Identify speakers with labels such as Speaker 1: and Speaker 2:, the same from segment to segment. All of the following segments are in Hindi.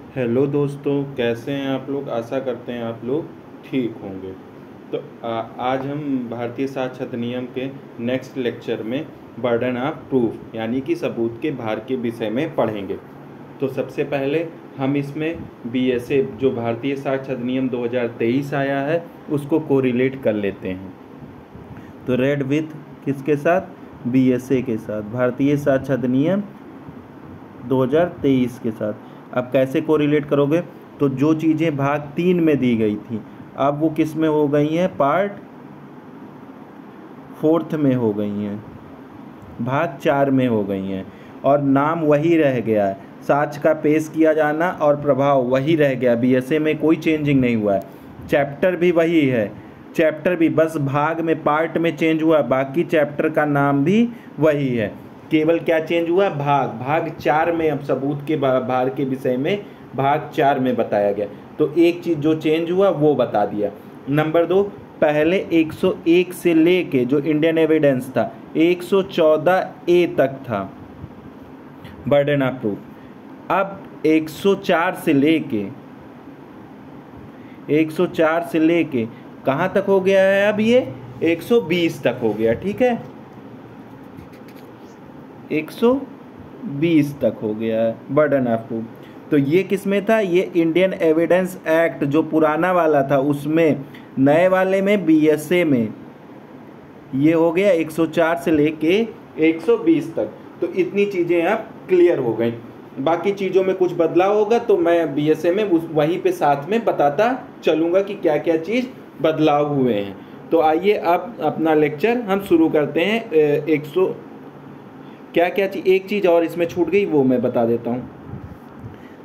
Speaker 1: हेलो दोस्तों, कैसे हैं आप लोग। आशा करते हैं आप लोग ठीक होंगे। तो आज हम भारतीय साक्ष्य अधिनियम के नेक्स्ट लेक्चर में बर्डन ऑफ प्रूफ यानी कि सबूत के भार के विषय में पढ़ेंगे। तो सबसे पहले हम इसमें बीएसए जो भारतीय साक्ष्य अधिनियम 2023 आया है उसको कोरिलेट कर लेते हैं। तो रेड विथ किसके साथ? बीएसए के साथ, भारतीय साक्ष्य अधिनियम 2023 के साथ। अब कैसे कोरिलेट करोगे? तो जो चीज़ें भाग 3 में दी गई थी अब वो किस में हो गई हैं? पार्ट 4 में हो गई हैं, भाग 4 में हो गई हैं, और नाम वही रह गया है। साक्ष्य का पेश किया जाना और प्रभाव वही रह गया। बीएसए में कोई चेंजिंग नहीं हुआ है। चैप्टर भी वही है, चैप्टर भी बस भाग में पार्ट में चेंज हुआ, बाकी चैप्टर का नाम भी वही है। केवल क्या चेंज हुआ? भाग 4 में अब सबूत के भार के विषय में भाग 4 में बताया गया। तो एक चीज़ जो चेंज हुआ वो बता दिया। नंबर 2, पहले 101 से लेके जो इंडियन एविडेंस था 114A तक था बर्डन ऑफ प्रूफ। अब 104 से लेके कहाँ तक हो गया है? अब ये 120 तक हो गया। ठीक है, 120 तक हो गया है बर्डन ऑफ प्रूफ। तो ये किस में था? ये इंडियन एविडेंस एक्ट जो पुराना वाला था उसमें, नए वाले में बीएसए में ये हो गया 104 से लेके 120 तक। तो इतनी चीज़ें अब क्लियर हो गई। बाकी चीज़ों में कुछ बदलाव होगा तो मैं बीएसए में वहीं पे साथ में बताता चलूँगा कि क्या क्या चीज़ बदलाव हुए हैं। तो आइए अब अपना लेक्चर हम शुरू करते हैं। क्या क्या चीज़, एक चीज़ और इसमें छूट गई वो मैं बता देता हूँ।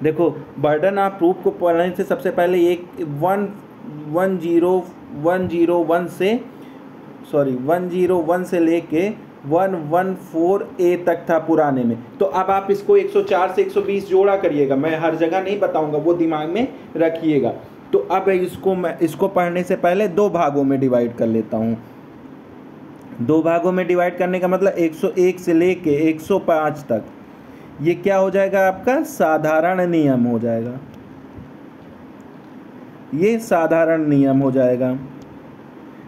Speaker 1: देखो, बर्डन ऑफ प्रूफ को पढ़ने से सबसे पहले एक 101 से लेके 114A तक था पुराने में। तो अब आप इसको 104 से 120 जोड़ा करिएगा। मैं हर जगह नहीं बताऊंगा, वो दिमाग में रखिएगा। तो अब इसको पढ़ने से पहले 2 भागों में डिवाइड कर लेता हूँ। 2 भागों में डिवाइड करने का मतलब 101 से लेके 105 तक ये क्या हो जाएगा? आपका साधारण नियम हो जाएगा। ये साधारण नियम हो जाएगा।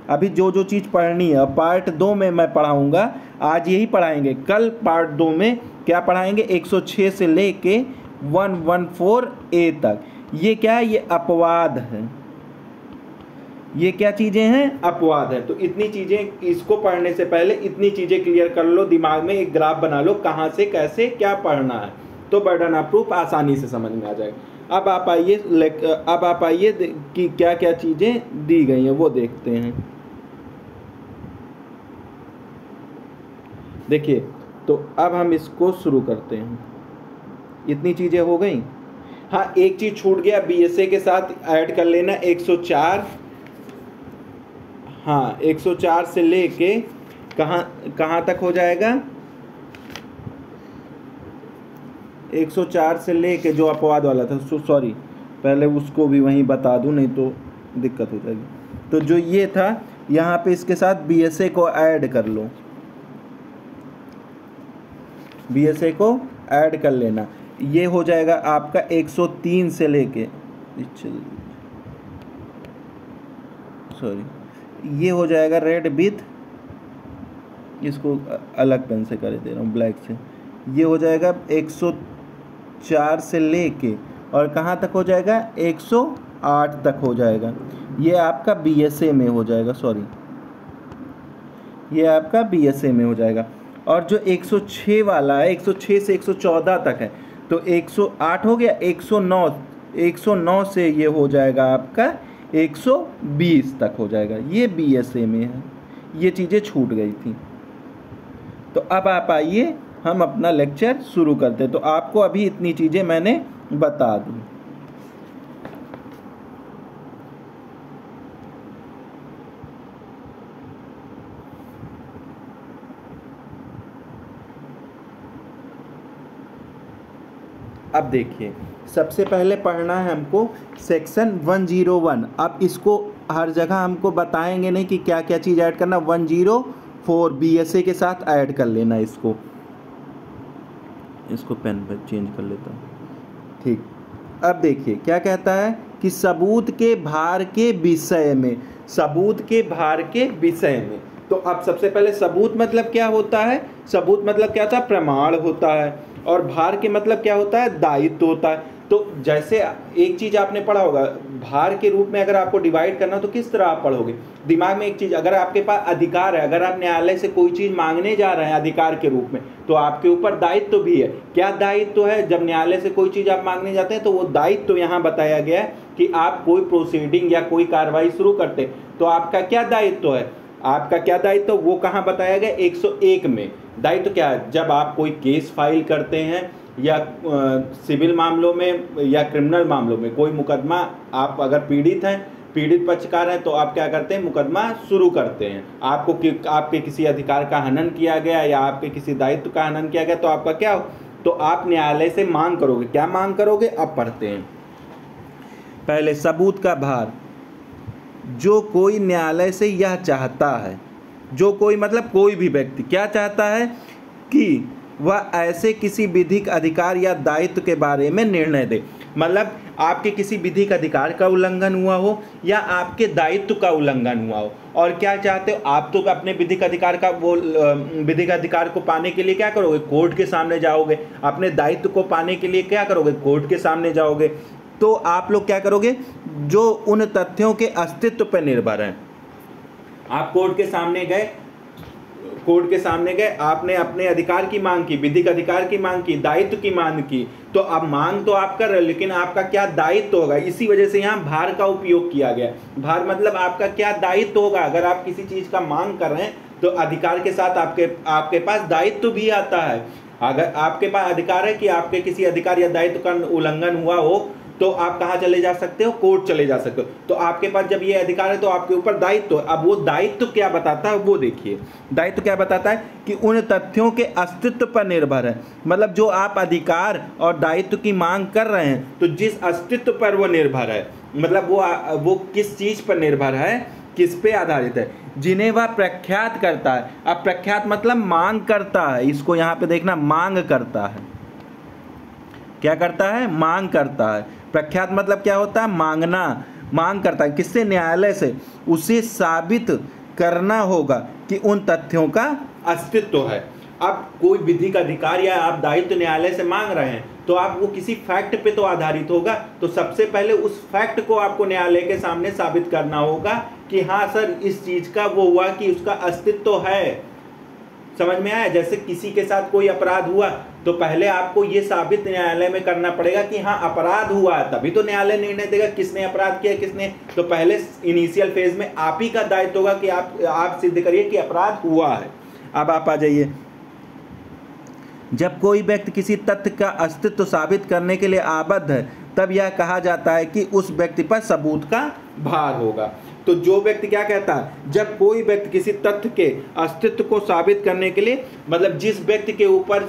Speaker 1: अभी जो जो चीज़ पढ़नी है पार्ट 2 में मैं पढ़ाऊंगा, आज यही पढ़ाएंगे। कल पार्ट 2 में क्या पढ़ाएंगे? 106 से लेके 114A तक। ये क्या है? ये अपवाद है। ये क्या चीज़ें हैं? अपवाद है। तो इतनी चीज़ें, इसको पढ़ने से पहले इतनी चीज़ें क्लियर कर लो, दिमाग में एक ग्राफ बना लो कहाँ से कैसे क्या पढ़ना है, तो बर्डन ऑफ प्रूफ आसानी से समझ में आ जाएगा। अब आप आइए कि क्या क्या चीज़ें दी गई हैं वो देखते हैं। देखिए, तो अब हम इसको शुरू करते हैं। इतनी चीज़ें हो गई। हाँ, एक चीज़ छूट गया, बीएसए के साथ ऐड कर लेना 104। हाँ, 104 से लेके कहाँ तक हो जाएगा? 104 से लेके जो अपवाद वाला था, सॉरी, पहले उसको भी वहीं बता दूं, नहीं तो दिक्कत हो जाएगी। तो जो ये था यहाँ पे इसके साथ बीएसए को ऐड कर लो, बीएसए को ऐड कर लेना। ये हो जाएगा आपका 103 से लेके, सॉरी, ये हो जाएगा रेड विथ, इसको अलग पेन से कर दे रहा हूँ, ब्लैक से। ये हो जाएगा 104 से लेके और कहाँ तक हो जाएगा? 108 तक हो जाएगा। ये आपका बीएसए में हो जाएगा, सॉरी, ये आपका बीएसए में हो जाएगा। और जो 106 वाला है 106 से 114 तक है, तो 108 हो गया, 109 से ये हो जाएगा आपका 120 तक हो जाएगा। ये बीएसए में है। ये चीज़ें छूट गई थी। तो अब आप आइए हम अपना लेक्चर शुरू करते हैं। तो आपको अभी इतनी चीज़ें मैंने बता दी। अब देखिए, सबसे पहले पढ़ना है हमको सेक्शन 101। अब इसको हर जगह हमको बताएंगे नहीं कि क्या क्या चीज़ ऐड करना। 104 बीएसए के साथ ऐड कर लेना। इसको पेन पर चेंज कर लेता हूँ। ठीक, अब देखिए क्या कहता है कि सबूत के भार के विषय में, सबूत के भार के विषय में। तो अब सबसे पहले सबूत मतलब क्या होता है, सबूत मतलब क्या होता है, प्रमाण होता है, और भार के मतलब क्या होता है, दायित्व होता है। तो जैसे एक चीज आपने पढ़ा होगा, भार के रूप में अगर आपको डिवाइड करना तो किस तरह आप पढ़ोगे, दिमाग में एक चीज, अगर आपके पास अधिकार है, अगर आप न्यायालय से कोई चीज मांगने जा रहे हैं अधिकार के रूप में, तो आपके ऊपर दायित्व भी है। क्या दायित्व है, जब न्यायालय से कोई चीज आप मांगने जाते हैं तो वो दायित्व यहाँ बताया गया है कि आप कोई प्रोसीडिंग या कोई कार्रवाई शुरू करते हैं तो आपका क्या दायित्व है, आपका क्या दायित्व, वो कहाँ बताया गया, 101 में। दायित्व क्या है, जब आप कोई केस फाइल करते हैं या सिविल मामलों में या क्रिमिनल मामलों में कोई मुकदमा, आप अगर पीड़ित हैं, पीड़ित पक्षकार हैं, तो आप क्या करते हैं, मुकदमा शुरू करते हैं। आपके किसी अधिकार का हनन किया गया या आपके किसी दायित्व का हनन किया गया तो आपका क्या हो, तो आप न्यायालय से मांग करोगे। क्या मांग करोगे, अब पढ़ते हैं। पहले सबूत का भार, जो कोई न्यायालय से यह चाहता है, जो कोई मतलब कोई भी व्यक्ति क्या चाहता है कि वह ऐसे किसी विधिक अधिकार या दायित्व के बारे में निर्णय दे, मतलब आपके किसी विधिक अधिकार का उल्लंघन हुआ हो या आपके दायित्व का उल्लंघन हुआ हो, और क्या चाहते हो आप, तो अपने विधिक अधिकार का वो विधिक अधिकार को पाने के लिए क्या करोगे, कोर्ट के सामने जाओगे। अपने दायित्व को पाने के लिए क्या करोगे, कोर्ट के सामने जाओगे। तो आप लोग क्या करोगे, जो उन तथ्यों के अस्तित्व पर निर्भर है। आप कोर्ट के सामने गए, कोर्ट के सामने गए, आपने अपने अधिकार की मांग की, विधिक अधिकार की मांग की, दायित्व की मांग की, तो अब मांग तो आप कर रहे हो, लेकिन आपका क्या दायित्व होगा, इसी वजह से यहाँ भार का उपयोग किया गया। भार मतलब आपका क्या दायित्व होगा। अगर आप किसी चीज का मांग कर रहे हैं तो अधिकार के साथ आपके पास दायित्व भी आता है। अगर आपके पास अधिकार है कि आपके किसी अधिकार या दायित्व का उल्लंघन हुआ हो तो आप कहाँ चले जा सकते हो, कोर्ट चले जा सकते हो। तो आपके पास जब ये अधिकार है तो आपके ऊपर दायित्व। अब वो दायित्व क्या बताता है, वो देखिए। दायित्व क्या बताता है कि उन तथ्यों के अस्तित्व पर निर्भर है, मतलब जो आप अधिकार और दायित्व की मांग कर रहे हैं तो जिस अस्तित्व पर वो निर्भर है, मतलब वो किस चीज पर निर्भर है, किस पे आधारित है, जिन्हें वह प्रख्यात करता है। अब प्रख्यात मतलब मांग करता है, इसको यहाँ पे देखना, मांग करता है। क्या करता है, मांग करता है। प्रख्यात मतलब क्या होता है, मांगना, मांग करता है किससे, न्यायालय से। उसे साबित करना होगा कि उन तथ्यों का अस्तित्व है। अब कोई विधिक अधिकार या आप दायित्व न्यायालय से मांग रहे हैं तो आप वो किसी फैक्ट पे तो आधारित होगा, तो सबसे पहले उस फैक्ट को आपको न्यायालय के सामने साबित करना होगा कि हाँ सर इस चीज का वो हुआ, कि उसका अस्तित्व है। समझ में आया। जैसे किसी के साथ कोई अपराध हुआ तो पहले आपको ये साबित न्यायालय में करना पड़ेगा कि हाँ अपराध हुआ है, तभी तो न्यायालय निर्णय देगा किसने अपराध किया किसने। तो पहले इनिशियल फेज में आप ही का दायित्व होगा कि आप सिद्ध करिए कि अपराध हुआ है। अब आप आ जाइए, जब कोई व्यक्ति किसी तथ्य का अस्तित्व साबित करने के लिए आबद्ध है तब यह कहा जाता है कि उस व्यक्ति पर सबूत का भार होगा। तो जो व्यक्ति क्या कहता है, जब कोई व्यक्ति किसी तथ्य के अस्तित्व को साबित करने के लिए, मतलब जिस व्यक्ति के ऊपर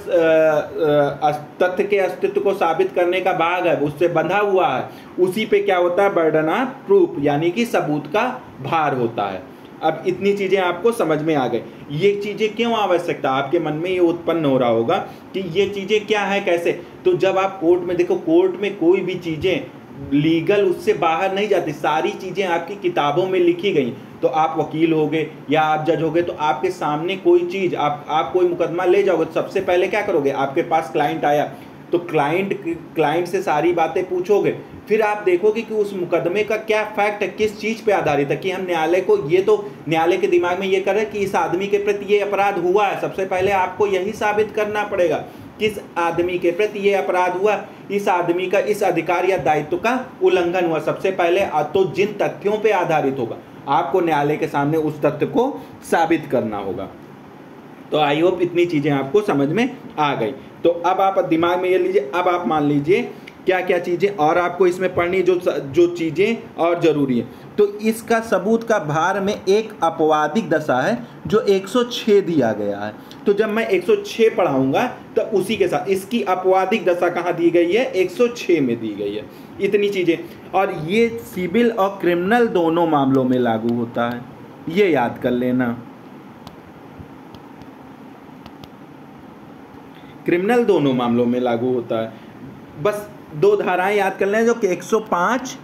Speaker 1: तथ्य के अस्तित्व को साबित करने का भाग है, उससे बंधा हुआ है, उसी पे क्या होता है, बर्डन ऑफ प्रूफ, यानी कि सबूत का भार होता है। अब इतनी चीजें आपको समझ में आ गई। ये चीजें क्यों आवश्यकता, आपके मन में ये उत्पन्न हो रहा होगा कि ये चीजें क्या है, कैसे। तो जब आप कोर्ट में देखो, कोर्ट में कोई भी चीजें लीगल उससे बाहर नहीं जाती, सारी चीजें आपकी किताबों में लिखी गई। तो आप वकील होगे या आप जज होगे तो आपके सामने कोई चीज, आप कोई मुकदमा ले जाओगे तो सबसे पहले क्या करोगे, आपके पास क्लाइंट आया तो क्लाइंट से सारी बातें पूछोगे, फिर आप देखोगे कि उस मुकदमे का क्या फैक्ट है, किस चीज पे आधारित है, कि हम न्यायालय को, ये तो न्यायालय के दिमाग में ये कर रहे हैं कि इस आदमी के प्रति ये अपराध हुआ है। सबसे पहले आपको यही साबित करना पड़ेगा किस आदमी के प्रति ये अपराध हुआ, इस आदमी का इस अधिकार या दायित्व का उल्लंघन हुआ। सबसे पहले तो जिन तथ्यों पे आधारित होगा आपको न्यायालय के सामने उस तथ्य को साबित करना होगा। तो आई होप इतनी चीजें आपको समझ में आ गई। तो अब आप दिमाग में ये लीजिए, अब आप मान लीजिए क्या क्या चीजें और आपको इसमें पढ़नी, जो चीजें और जरूरी है। तो इसका सबूत का भार में एक अपवादिक दशा है जो 106 दिया गया है। तो जब मैं 106 पढ़ाऊंगा तो उसी के साथ इसकी अपवादिक दशा कहाँ दी गई है, 106 में दी गई है। इतनी चीजें, और ये सिविल और क्रिमिनल दोनों मामलों में लागू होता है, ये याद कर लेना। क्रिमिनल दोनों मामलों में लागू होता है। बस दो धाराएं याद कर लें जो कि 105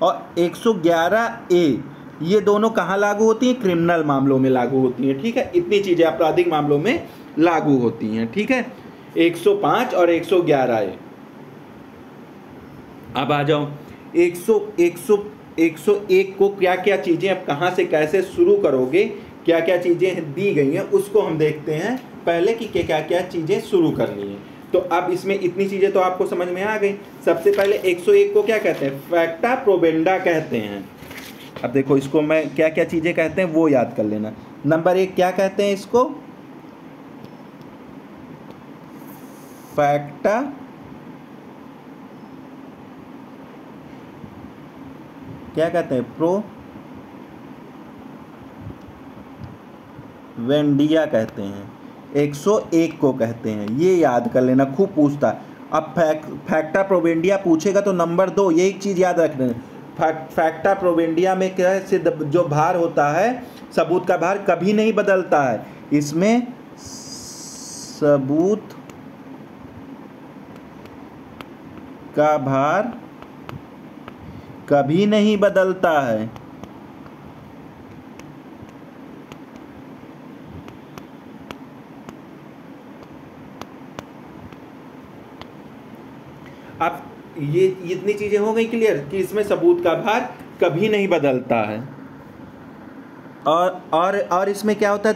Speaker 1: और 111A, ये दोनों कहाँ लागू होती हैं? क्रिमिनल मामलों में लागू होती हैं। ठीक है, इतनी चीज़ें आपराधिक मामलों में लागू होती हैं। ठीक है, 105 और 111A। अब आ जाओ 101 को क्या क्या चीज़ें, अब कहाँ से कैसे शुरू करोगे, क्या क्या चीज़ें दी गई हैं उसको हम देखते हैं पहले कि क्या क्या चीज़ें शुरू करनी है। तो अब इसमें इतनी चीज़ें तो आपको समझ में आ गई। सबसे पहले 101 को क्या कहते हैं? फैक्टा प्रोबेंडा कहते हैं। अब देखो इसको मैं क्या क्या चीज़ें कहते हैं वो याद कर लेना। नंबर 1 क्या कहते हैं इसको? फैक्टा क्या कहते हैं? प्रोवेंडिया कहते हैं। 101 को कहते हैं, ये याद कर लेना, खूब पूछता है। अब फैक्टा प्रोवेंडिया पूछेगा तो नंबर 2 यही चीज़ याद रखना। फैक्टा प्रोवेंडिया में क्या है? सिद्ध जो भार होता है, सबूत का भार कभी नहीं बदलता है। इसमें सबूत का भार कभी नहीं बदलता है। अब ये इतनी चीजें हो गई क्लियर कि इसमें सबूत का भार कभी नहीं बदलता है। और इसमें क्या होता है?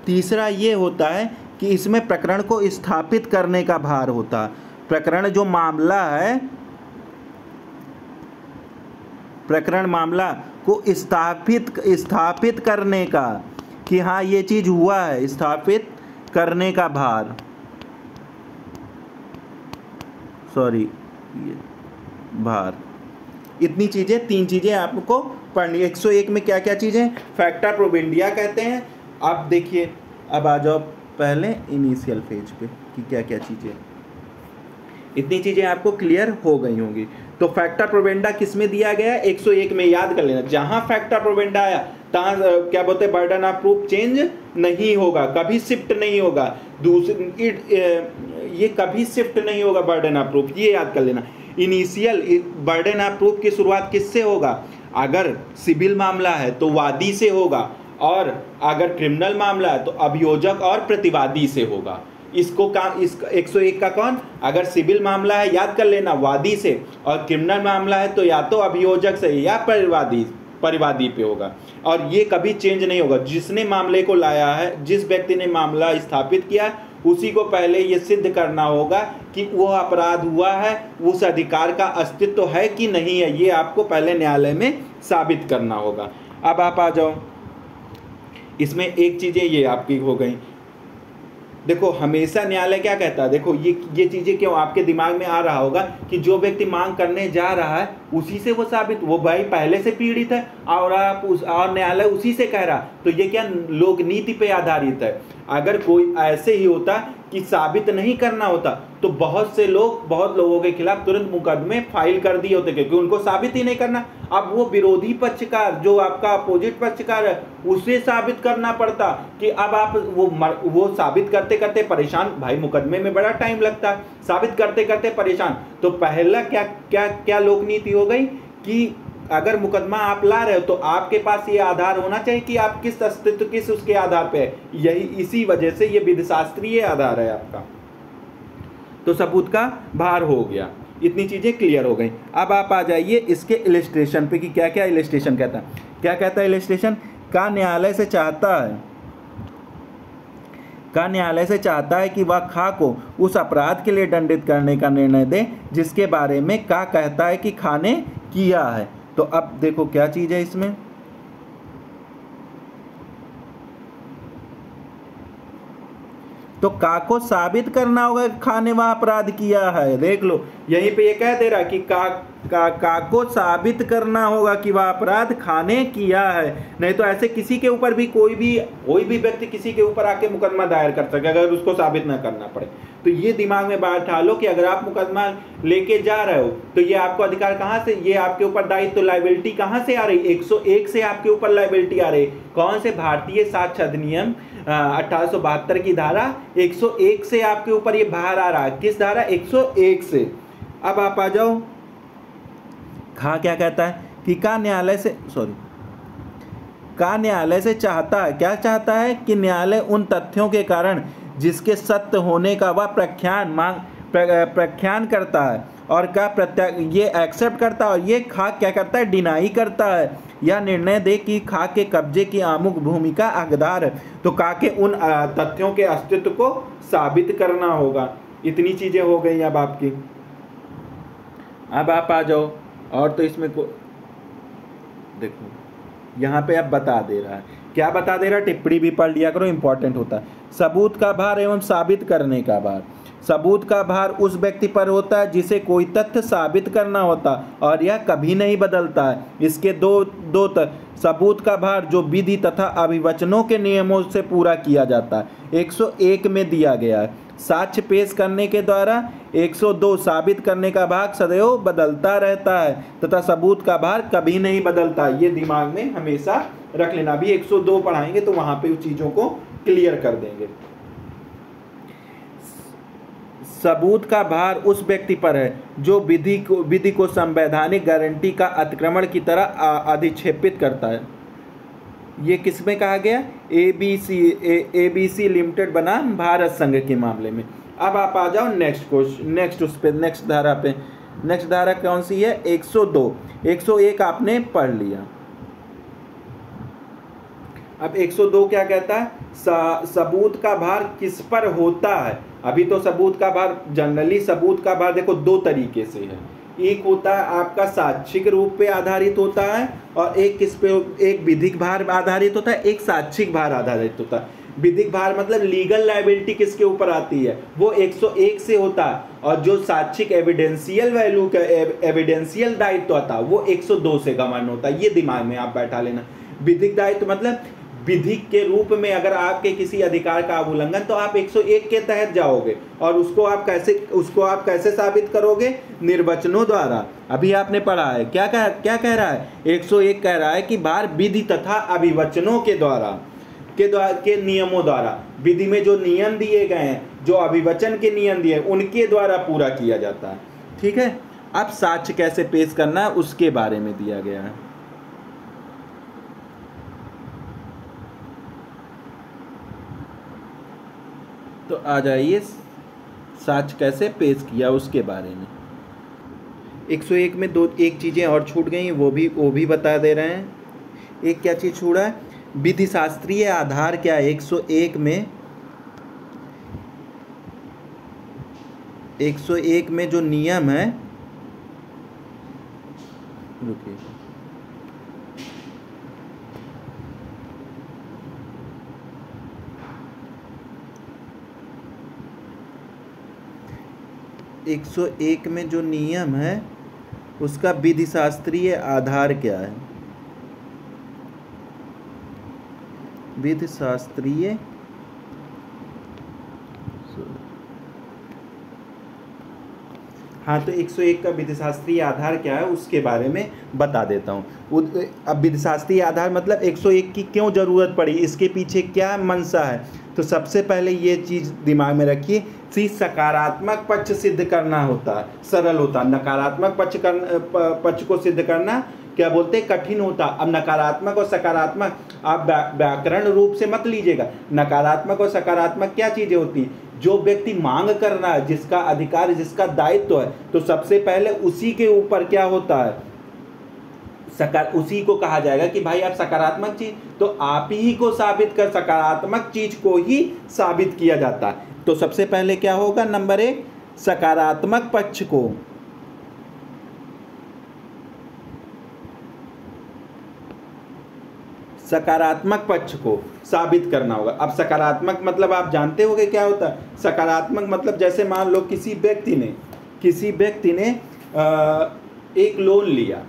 Speaker 1: तीसरा ये होता है कि इसमें प्रकरण को स्थापित करने का भार होता है। प्रकरण जो मामला है, प्रकरण मामला को स्थापित करने का, कि हाँ ये चीज़ हुआ है, स्थापित करने का भार, भार। इतनी चीज़ें, 3 चीज़ें आपको पढ़नी। 101 में क्या क्या चीज़ें? फैक्टा प्रोबेंडिया कहते हैं। अब देखिए, अब आ जाओ पहले इनिशियल फेज पे कि क्या क्या चीज़ें। इतनी चीज़ें आपको क्लियर हो गई होंगी। तो फैक्टा प्रोबेंडा किस में दिया गया है? 101 में। याद कर लेना, जहां फैक्टा प्रोबेंडा आया तहाँ क्या बोलते हैं? बर्डन ऑफ प्रूफ चेंज नहीं होगा, कभी शिफ्ट नहीं होगा। ये कभी शिफ्ट नहीं होगा बर्डन ऑफ प्रूफ, ये याद कर लेना। इनिशियल बर्डन ऑफ प्रूफ की शुरुआत किससे होगा? अगर सिविल मामला है तो वादी से होगा, और अगर क्रिमिनल मामला है तो अभियोजक और प्रतिवादी से होगा। इसको का इस 101 का कौन? अगर सिविल मामला है याद कर लेना वादी से, और क्रिमिनल मामला है तो या तो अभियोजक से या परिवादी पे होगा। और ये कभी चेंज नहीं होगा। जिसने मामले को लाया है, जिस व्यक्ति ने मामला स्थापित किया, उसी को पहले ये सिद्ध करना होगा कि वो अपराध हुआ है, उस अधिकार का अस्तित्व है कि नहीं है, ये आपको पहले न्यायालय में साबित करना होगा। अब आप आ जाओ, इसमें एक चीज़ें ये आपकी हो गई। देखो हमेशा न्यायालय क्या कहता है? देखो ये चीज़ें क्यों आपके दिमाग में आ रहा होगा कि जो व्यक्ति मांग करने जा रहा है उसी से वो साबित, वो भाई पहले से पीड़ित है और न्यायालय उसी से कह रहा, तो ये क्या लोक नीति पे आधारित है। अगर कोई ऐसे ही होता कि साबित नहीं करना होता तो बहुत लोगों के खिलाफ तुरंत मुकदमे फाइल कर दिए होते, क्योंकि उनको साबित ही नहीं करना। अब वो विरोधी पक्षकार, जो आपका अपोजिट पक्षकार है, उसे साबित करना पड़ता कि अब आप वो साबित करते करते परेशान, भाई मुकदमे में बड़ा टाइम लगता है, साबित करते करते परेशान। तो पहला क्या लोक नीति हो गई कि अगर मुकदमा आप ला रहे हो तो आपके पास ये आधार होना चाहिए कि आप किस अस्तित्व, किस उसके आधार पे है। इसी वजह से ये विधिशास्त्रीय आधार है आपका। तो सबूत का भार हो गया। इतनी चीजें क्लियर हो गई। अब आप आ जाइए इसके इलस्ट्रेशन पे कि क्या क्या इलस्ट्रेशन कहता है। क्या कहता है इलस्ट्रेशन? का न्यायालय से चाहता है कि वह खा को उस अपराध के लिए दंडित करने का निर्णय दे जिसके बारे में का कहता है कि खा ने किया है। तो अब देखो क्या चीज है इसमें, तो का को साबित करना होगा कि खा ने वह अपराध किया है। देख लो यहीं पे ये कह दे रहा कि का को साबित करना होगा कि वह अपराध खा ने किया है। नहीं तो ऐसे किसी के ऊपर भी कोई भी व्यक्ति किसी के ऊपर आके मुकदमा दायर कर सके अगर उसको साबित ना करना पड़े। तो ये दिमाग में बैठा लो कि अगर आप मुकदमा लेके जा रहे हो तो ये आपको अधिकार कहाँ से, ये आपके ऊपर दायित्व तो लाइबिलिटी कहाँ से आ रही, 101 से आपके ऊपर लाइबिलिटी आ रही। कौन से, भारतीय साक्ष्य अधिनियम 1872 की धारा 101 से आपके ऊपर ये बाहर आ रहा है। किस धारा, 101 से। अब आप आ जाओ, खा क्या कहता है कि का न्यायालय से चाहता है, क्या चाहता है कि न्यायालय उन तथ्यों के कारण जिसके सत्य होने का वह प्रख्यान करता है और का ये एक्सेप्ट करता है, और ये खा क्या करता है, डिनाई करता है, यह निर्णय दे कि खा के कब्जे की आमुख भूमि का हकदार है। तो का के उन तथ्यों के अस्तित्व को साबित करना होगा। इतनी चीजें हो गई अब आपकी। अब आप आ जाओ, और तो इसमें देखो यहाँ पे अब बता दे रहा है, क्या बता दे रहा है, टिप्पणी भी पढ़ लिया करो, इंपॉर्टेंट होता है। सबूत का भार एवं साबित करने का भार। सबूत का भार उस व्यक्ति पर होता है जिसे कोई तथ्य साबित करना होता और यह कभी नहीं बदलता है। इसके दो सबूत का भार जो विधि तथा अभिवचनों के नियमों से पूरा किया जाता है, 101 में दिया गया है। साक्ष्य पेश करने के द्वारा 102 साबित करने का भाग सदैव बदलता रहता है तथा सबूत का भार कभी नहीं बदलता। ये दिमाग में हमेशा रख लेना। अभी 102 पढ़ाएंगे तो वहां पे उस चीजों को क्लियर कर देंगे। सबूत का भार उस व्यक्ति पर है जो विधि को संवैधानिक गारंटी का अतिक्रमण की तरह अधिक्षेपित करता है। ये किसमें कहा गया, एबीसी लिमिटेड बनाम भारत संघ के मामले में। अब आप आ जाओ नेक्स्ट क्वेश्चन, नेक्स्ट धारा पे। नेक्स्ट धारा कौन सी है, 102। 101 आपने पढ़ लिया। अब 102 क्या कहता है, सबूत का भार किस पर होता है। अभी तो सबूत का भार, जनरली सबूत का भार देखो दो तरीके से है। एक होता है आपका साक्षिक रूप पे आधारित होता है, और एक किस पे, एक विधिक भार आधारित होता है, एक साक्षिक भार आधारित होता है। विधिक भार मतलब लीगल लायबिलिटी किसके ऊपर आती है, वो 101 से होता है, और जो साक्षिक एविडेंशियल वैल्यू का एविडेंशियल दायित्व आता है वो 102 से गवर्न होता है। ये दिमाग में आप बैठा लेना। विधिक दायित्व मतलब विधिक के रूप में अगर आपके किसी अधिकार का उल्लंघन, तो आप 101 के तहत जाओगे, और उसको आप कैसे साबित करोगे, निर्वचनों द्वारा। अभी आपने पढ़ा है, क्या कह रहा है, 101 कह रहा है कि भार विधि तथा अभिवचनों के नियमों द्वारा, विधि में जो नियम दिए गए हैं, जो अभिवचन के नियम दिए उनके द्वारा पूरा किया जाता है। ठीक है। अब साक्ष्य कैसे पेश करना है उसके बारे में दिया गया है। तो आ जाइए, साक्ष्य कैसे पेश किया उसके बारे में। 101 में एक चीज़ें और छूट गई, वो भी बता दे रहे हैं। एक क्या चीज़ छूटा है, विधि शास्त्रीय आधार क्या है। 101 में जो नियम है, रुकिए, एक 101 में जो नियम है उसका विधि शास्त्रीय आधार क्या है। विधि शास्त्रीय हाँ, तो 101 का विधि शास्त्रीय आधार क्या है उसके बारे में बता देता हूँ। अब विधि शास्त्रीय आधार मतलब 101 की क्यों ज़रूरत पड़ी, इसके पीछे क्या मंशा है। तो सबसे पहले ये चीज़ दिमाग में रखिए, सकारात्मक पक्ष सिद्ध करना होता है, सरल होता है। नकारात्मक पक्ष को सिद्ध करना क्या बोलते हैं, कठिन होता। अब नकारात्मक और सकारात्मक आप व्याकरण रूप से मत लीजिएगा। नकारात्मक और सकारात्मक क्या चीजें होती हैं, जो व्यक्ति मांग कर रहा है, जिसका अधिकार, जिसका दायित्व है, तो सबसे पहले उसी के ऊपर क्या होता है, उसी को कहा जाएगा कि भाई आप सकारात्मक चीज, तो आप ही को साबित कर, सकारात्मक चीज को ही साबित किया जाता है। तो सबसे पहले क्या होगा, नंबर 1, सकारात्मक पक्ष को साबित करना होगा। अब सकारात्मक मतलब आप जानते होंगे क्या होता है। सकारात्मक मतलब जैसे मान लो किसी व्यक्ति ने एक लोन लिया,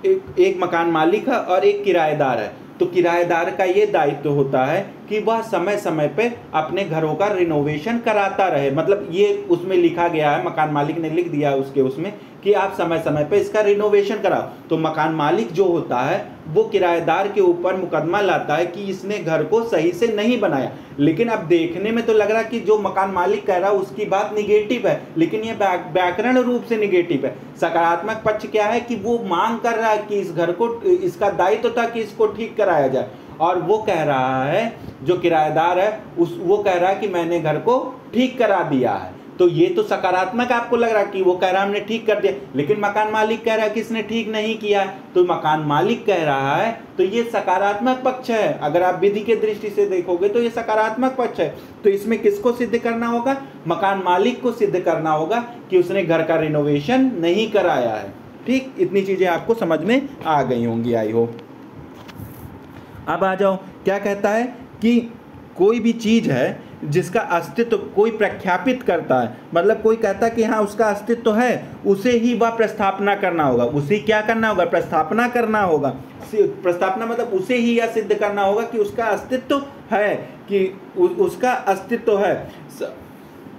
Speaker 1: एक मकान मालिक है और एक किराएदार है। तो किराएदार का ये दायित्व होता है कि वह समय समय पे अपने घरों का रिनोवेशन कराता रहे। मतलब ये उसमें लिखा गया है, मकान मालिक ने लिख दिया है उसमें कि आप समय समय पे इसका रिनोवेशन कराओ। तो मकान मालिक जो होता है वो किराएदार के ऊपर मुकदमा लाता है कि इसने घर को सही से नहीं बनाया। लेकिन अब देखने में तो लग रहा है कि जो मकान मालिक कह रहा है उसकी बात निगेटिव है, लेकिन ये व्याकरण रूप से निगेटिव है। सकारात्मक पक्ष क्या है कि वो मांग कर रहा है कि इस घर को, इसका दायित्व था कि इसको ठीक कराया जाए, और वो कह रहा है, जो किराएदार है वो कह रहा है कि मैंने घर को ठीक करा दिया है। तो ये तो सकारात्मक आपको लग रहा है कि वो कह रहा है हमने ठीक कर दिया, लेकिन मकान मालिक कह रहा है कि इसने ठीक नहीं किया है। तो मकान मालिक कह रहा है तो ये सकारात्मक पक्ष है। अगर आप विधि के दृष्टि से देखोगे तो ये सकारात्मक पक्ष है। तो इसमें किसको सिद्ध करना होगा? मकान मालिक को सिद्ध करना होगा कि उसने घर का रिनोवेशन नहीं कराया है। ठीक, इतनी चीजें आपको समझ में आ गई होंगी, आई होप। अब आ जाओ, क्या कहता है कि कोई भी चीज है जिसका अस्तित्व कोई प्रख्यापित करता है, मतलब कोई कहता है कि हाँ उसका अस्तित्व है, उसे ही वह प्रस्थापना करना होगा। उसे क्या करना होगा? प्रस्थापना करना होगा। प्रस्थापना मतलब उसे ही यह सिद्ध करना होगा कि उसका अस्तित्व है, कि उसका अस्तित्व है।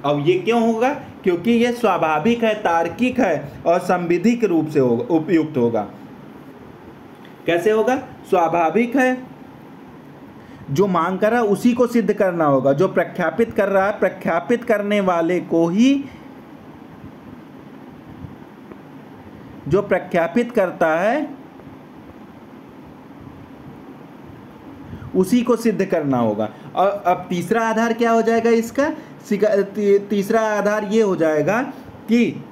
Speaker 1: अब ये क्यों होगा? क्योंकि ये स्वाभाविक है, तार्किक है और संविधिक रूप से होगा, उपयुक्त होगा। कैसे होगा? स्वाभाविक है, जो मांग कर रहा है उसी को सिद्ध करना होगा। जो प्रख्यापित कर रहा है, प्रख्यापित करने वाले को ही, जो प्रख्यापित करता है उसी को सिद्ध करना होगा। और अब तीसरा आधार क्या हो जाएगा इसका? तीसरा आधार ये हो जाएगा कि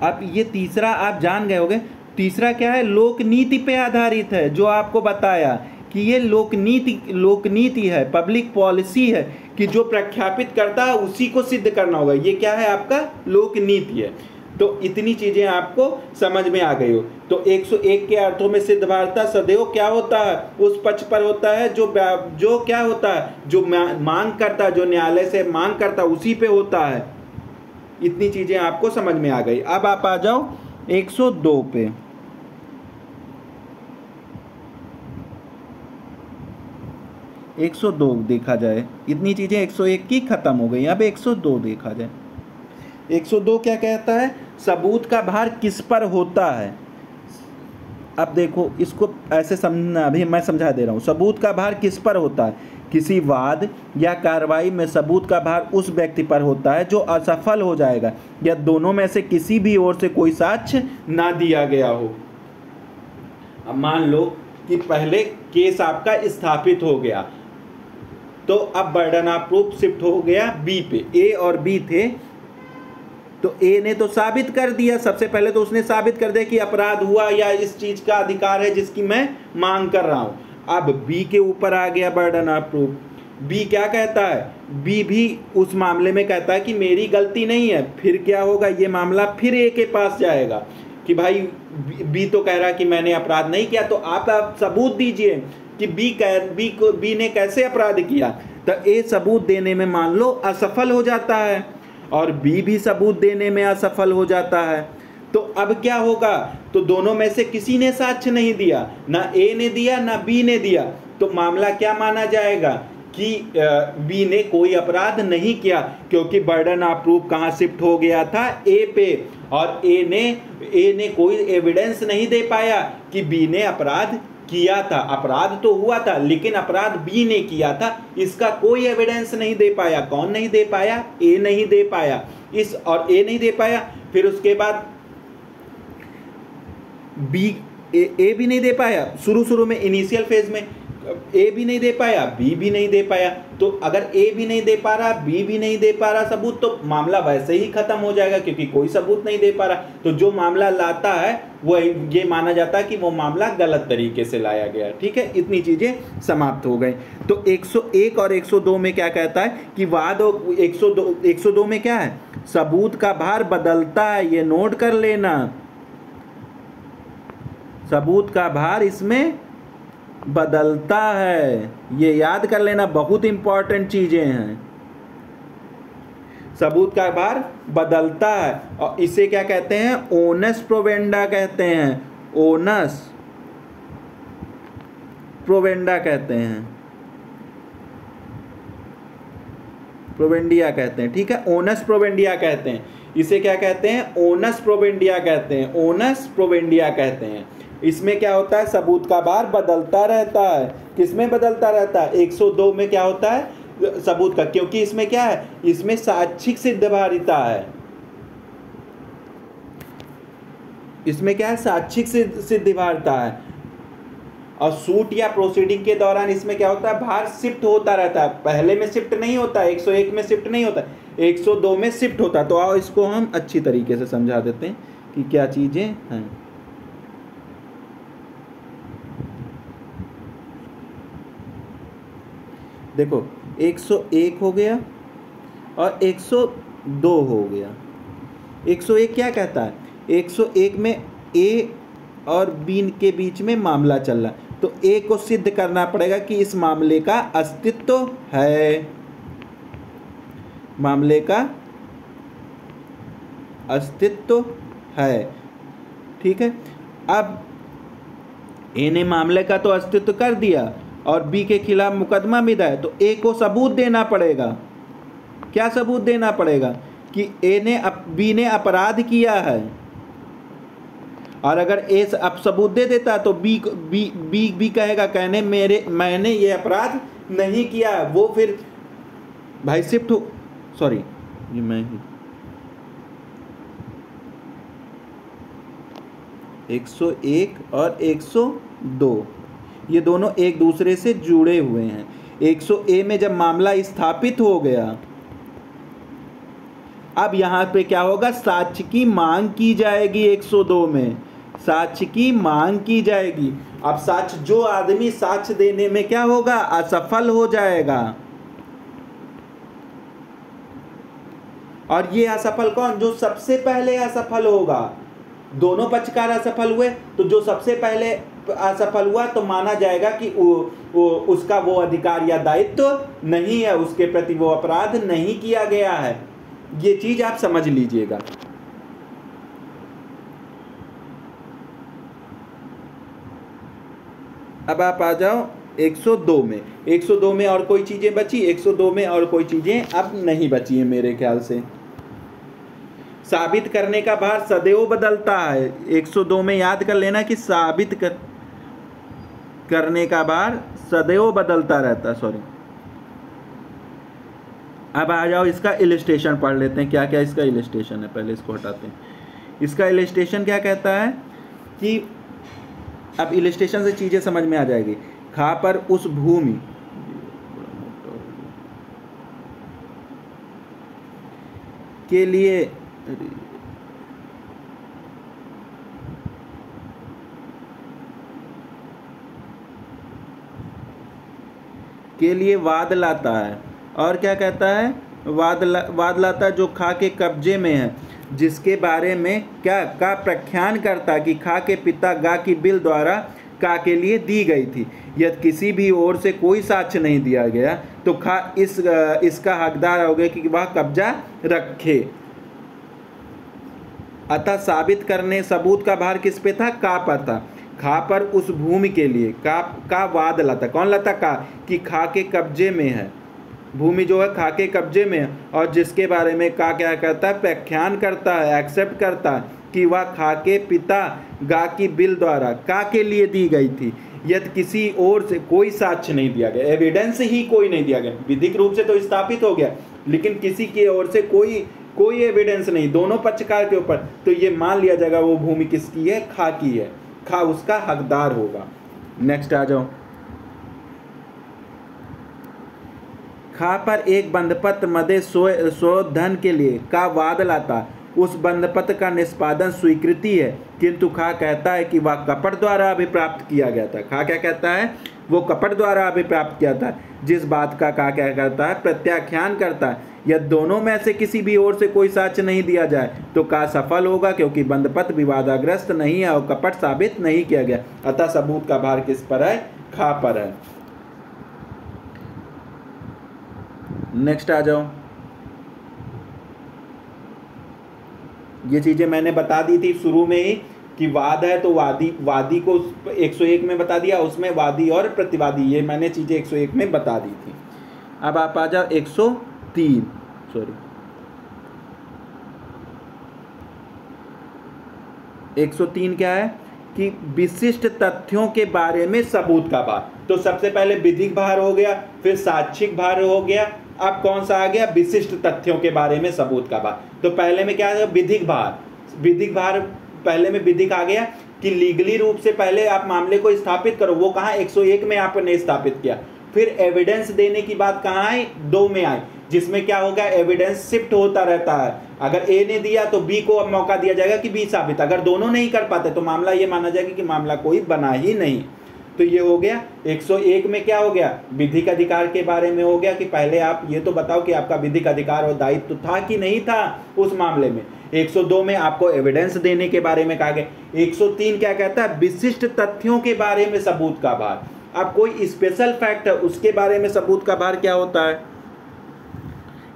Speaker 1: अब ये तीसरा आप जान गए होंगे। तीसरा क्या है? लोक नीति पे आधारित है, जो आपको बताया कि ये लोकनीति है, पब्लिक पॉलिसी है कि जो प्रख्यापित करता है उसी को सिद्ध करना होगा। ये क्या है? आपका लोकनीति है। तो इतनी चीजें आपको समझ में आ गई हो। तो 101 के अर्थों में सिद्ध वार्ता सदैव क्या होता है? उस पक्ष पर होता है जो क्या होता है? जो मांग करता है, जो न्यायालय से मांग करता है उसी पे होता है। इतनी चीजें आपको समझ में आ गई। अब आप आ जाओ 102 पे। 102 देखा जाए, इतनी चीजें 101 की खत्म हो गई। अब 102 देखा जाए। 102 क्या कहता है? सबूत का भार किस पर होता है? अब देखो, इसको ऐसे समझना, अभी मैं समझा दे रहा हूं। सबूत का भार किस पर होता है? किसी वाद या कार्रवाई में सबूत का भार उस व्यक्ति पर होता है जो असफल हो जाएगा या दोनों में से किसी भी ओर से कोई साक्ष्य ना दिया गया हो। अब मान लो कि पहले केस आपका स्थापित हो गया, तो अब बर्डन ऑफ प्रूफ शिफ्ट हो गया बी पे। ए और बी थे, तो ए ने तो साबित कर दिया, सबसे पहले तो उसने साबित कर दिया कि अपराध हुआ या इस चीज का अधिकार है जिसकी मैं मांग कर रहा हूं। अब बी के ऊपर आ गया बर्डन ऑफ प्रूफ। बी क्या कहता है? बी भी उस मामले में कहता है कि मेरी गलती नहीं है। फिर क्या होगा? ये मामला फिर ए के पास जाएगा कि भाई बी तो कह रहा है कि मैंने अपराध नहीं किया, तो आप सबूत दीजिए कि बी ने कैसे अपराध किया। तो ए सबूत देने में मान लो असफल हो जाता है और बी भी सबूत देने में असफल हो जाता है। तो अब क्या होगा? तो दोनों में से किसी ने साक्ष्य नहीं दिया, ना ए ने दिया ना बी ने दिया। तो मामला क्या माना जाएगा? कि बी ने कोई अपराध नहीं किया, क्योंकि बर्डन ऑफ प्रूफ कहाँ शिफ्ट हो गया था? ए पे। और ए ने कोई एविडेंस नहीं दे पाया कि बी ने अपराध किया था। अपराध तो हुआ था, लेकिन अपराध बी ने किया था, इसका कोई एविडेंस नहीं दे पाया। कौन नहीं दे पाया? ए नहीं दे पाया। ए नहीं दे पाया। फिर उसके बाद ए भी नहीं दे पाया। शुरू में इनिशियल फेज में ए भी नहीं दे पाया, बी भी नहीं दे पाया। तो अगर ए भी नहीं दे पा रहा, बी भी नहीं दे पा रहा सबूत, तो मामला वैसे ही खत्म हो जाएगा, क्योंकि कोई सबूत नहीं दे पा रहा। तो जो मामला लाता है वो ये माना जाता है कि वो मामला गलत तरीके से लाया गया। ठीक है, इतनी चीजें समाप्त हो गई। तो 101 और 102 में क्या कहता है कि वाद 102 में क्या है? सबूत का भार बदलता है। ये नोट कर लेना, सबूत का भार इसमें बदलता है, ये याद कर लेना, बहुत इंपॉर्टेंट चीजें हैं। सबूत का भार बदलता है और इसे क्या कहते हैं? ओनस प्रोवेंडा कहते हैं। ओनस प्रोवेंडा कहते हैं, प्रोवेंडिया कहते हैं, ठीक है, ओनस प्रोवेंडिया कहते हैं। इसे क्या कहते हैं? ओनस प्रोवेंडिया कहते हैं, ओनस प्रोवेंडिया कहते हैं। इसमें क्या होता है? सबूत का भार बदलता रहता है। किसमें बदलता रहता है? 102 में क्या होता है? सबूत का, क्योंकि इसमें क्या है? इसमें साक्षिक सिद्धभारिता है। इसमें क्या है? साक्षिक सिद्धभारिता है। और सूट या प्रोसीडिंग के दौरान इसमें क्या होता है? भार शिफ्ट होता रहता है। पहले में शिफ्ट नहीं होता, 101 में शिफ्ट नहीं होता, 102 में शिफ्ट होता। तो आओ इसको हम अच्छी तरीके से समझा देते हैं कि क्या चीजें हैं। देखो 101 हो गया और 102 हो गया। 101 क्या कहता है? 101 में ए और बी के बीच में मामला चल रहा है, तो ए को सिद्ध करना पड़ेगा कि इस मामले का अस्तित्व है, मामले का अस्तित्व है, ठीक है। अब ए ने मामले का तो अस्तित्व कर दिया और बी के खिलाफ मुकदमा विधा है, तो ए को सबूत देना पड़ेगा। क्या सबूत देना पड़ेगा? कि ए ने बी ने अपराध किया है। और अगर ए अब सबूत दे देता तो बी कहेगा कहने मैंने ये अपराध नहीं किया। वो फिर भाई शिफ्ट हो, सॉरी ये मैं 101 और 102 ये दोनों एक दूसरे से जुड़े हुए हैं। 100A में जब मामला स्थापित हो गया, अब यहां पे क्या होगा? साक्ष्य की मांग की जाएगी। 102 में साक्ष्य की मांग की जाएगी। अब साक्ष्य, जो आदमी साक्ष्य देने में क्या होगा? असफल हो जाएगा। और ये असफल कौन? जो सबसे पहले असफल होगा। दोनों पक्षकार असफल हुए, तो जो सबसे पहले असफल हुआ तो माना जाएगा कि उसका वो अधिकार या दायित्व नहीं है, उसके प्रति वो अपराध नहीं किया गया है। ये चीज आप समझ लीजिएगा। अब आप आ जाओ 102 में। 102 में और कोई चीजें बची? 102 में और कोई चीजें अब नहीं बची है मेरे ख्याल से। साबित करने का भार सदैव बदलता है। 102 में याद कर लेना कि साबित करने का भार सदैव बदलता रहता है। सॉरी, अब आ जाओ इसका इलस्ट्रेशन पढ़ लेते हैं। क्या क्या इसका इलस्ट्रेशन है, पहले इसको हटाते हैं। इसका इलस्ट्रेशन क्या कहता है कि अब इलस्ट्रेशन से चीजें समझ में आ जाएगी। खा पर उस भूमि के लिए वाद लाता है। और क्या कहता है? वाद लाता है जो खा के कब्जे में है, जिसके बारे में क्या का प्रख्यान करता कि खा के पिता गा की बिल द्वारा का के लिए दी गई थी। यदि किसी भी ओर से कोई साक्ष्य नहीं दिया गया तो खा इसका हकदार हो गया कि वह कब्जा रखे। अतः साबित करने सबूत का भार किस पे था? का पर था। खा पर उस भूमि के लिए का वाद लाता। कौन लाता? का, कि खा के कब्जे में है, भूमि जो है खा के कब्जे में है, और जिसके बारे में का क्या करता है? व्याख्यान करता है, एक्सेप्ट करता है कि वह खा के पिता गा की बिल द्वारा का के लिए दी गई थी। यदि किसी ओर से कोई साक्ष्य नहीं दिया गया, एविडेंस ही कोई नहीं दिया गया, विधिक रूप से तो स्थापित हो गया, लेकिन किसी की ओर से कोई एविडेंस नहीं दोनों पक्षकार के ऊपर, तो ये मान लिया जाएगा वो भूमि किसकी है? खा की है, खा उसका हकदार होगा। नेक्स्ट आ जाओ। खा पर एक बंधपत्र मदे स्वधन के लिए का वाद लाता। उस बंधपत्र का निष्पादन स्वीकृति है, किंतु खा कहता है कि वह कपट द्वारा अभिप्राप्त किया गया था। खा क्या कहता है? वो कपट द्वारा अभिप्राप्त किया था। जिस बात का क्या करता है? प्रत्याख्यान करता है। यदि दोनों में से किसी भी ओर से कोई साक्ष्य नहीं दिया जाए तो का सफल होगा, क्योंकि बंधपत्र विवादाग्रस्त नहीं है और कपट साबित नहीं किया गया। अतः सबूत का भार किस पर है? खा पर है। नेक्स्ट आ जाओ। ये चीजें मैंने बता दी थी शुरू में ही कि वाद है तो वादी को 101 में बता दिया, उसमें वादी और प्रतिवादी, ये मैंने चीज़ें 101 में बता दी थी। अब आप आ जाओ 103, सॉरी 103 क्या है कि विशिष्ट तथ्यों के बारे में सबूत का भार। तो सबसे पहले विधिक भार हो गया, फिर साक्षिक भार हो गया, अब कौन सा आ गया, विशिष्ट तथ्यों के बारे में सबूत का भार। तो पहले में क्या है, विधिक भार। विधिक भार पहले में विधिक आ गया कि लीगली रूप से पहले आप मामले को स्थापित करो, वो कहाँ 101 में आपने स्थापित किया। फिर एविडेंस देने की बात कहाँ आई, 2 में आई, जिसमें क्या होगा, एविडेंस शिफ्ट होता रहता है। अगर ए ने दिया तो बी को अब मौका दिया जाएगा कि बी साबित, अगर दोनों नहीं कर पाते तो मामला ये माना जाएगा कि मामला कोई बना ही नहीं। तो ये हो गया 101 में क्या हो गया, विधिक अधिकार के बारे में हो गया कि पहले आप ये तो बताओ कि आपका विधिक अधिकार और दायित्व था कि नहीं था उस मामले में। 102 में आपको एविडेंस देने के बारे में कहा गया। 103 क्या कहता है, विशिष्ट तथ्यों के बारे में सबूत का भार। अब कोई स्पेशल फैक्ट है उसके बारे में सबूत का भार क्या होता है,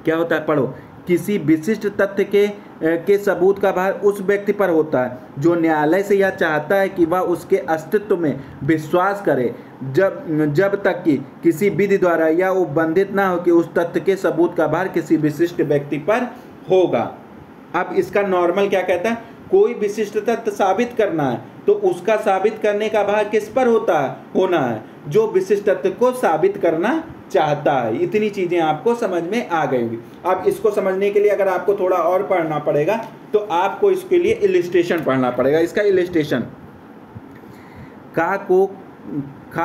Speaker 1: क्या होता है, पढ़ो। किसी विशिष्ट तथ्य के सबूत का भार उस व्यक्ति पर होता है जो न्यायालय से यह चाहता है कि वह उसके अस्तित्व में विश्वास करे जब तक कि किसी विधि द्वारा यह उपबंधित ना हो कि उस तथ्य के सबूत का भार किसी विशिष्ट व्यक्ति पर होगा। अब इसका नॉर्मल क्या कहता है, कोई विशिष्ट तथ्य साबित करना है तो उसका साबित करने का भार किस पर होना है, जो विशिष्ट तथ्य को साबित करना चाहता है। इतनी चीजें आपको समझ में आ गई होंगी। अब इसको समझने के लिए अगर आपको थोड़ा और पढ़ना पड़ेगा तो आपको इसके लिए इलिस्ट्रेशन पढ़ना पड़ेगा। इसका इलिस्ट्रेशन, खा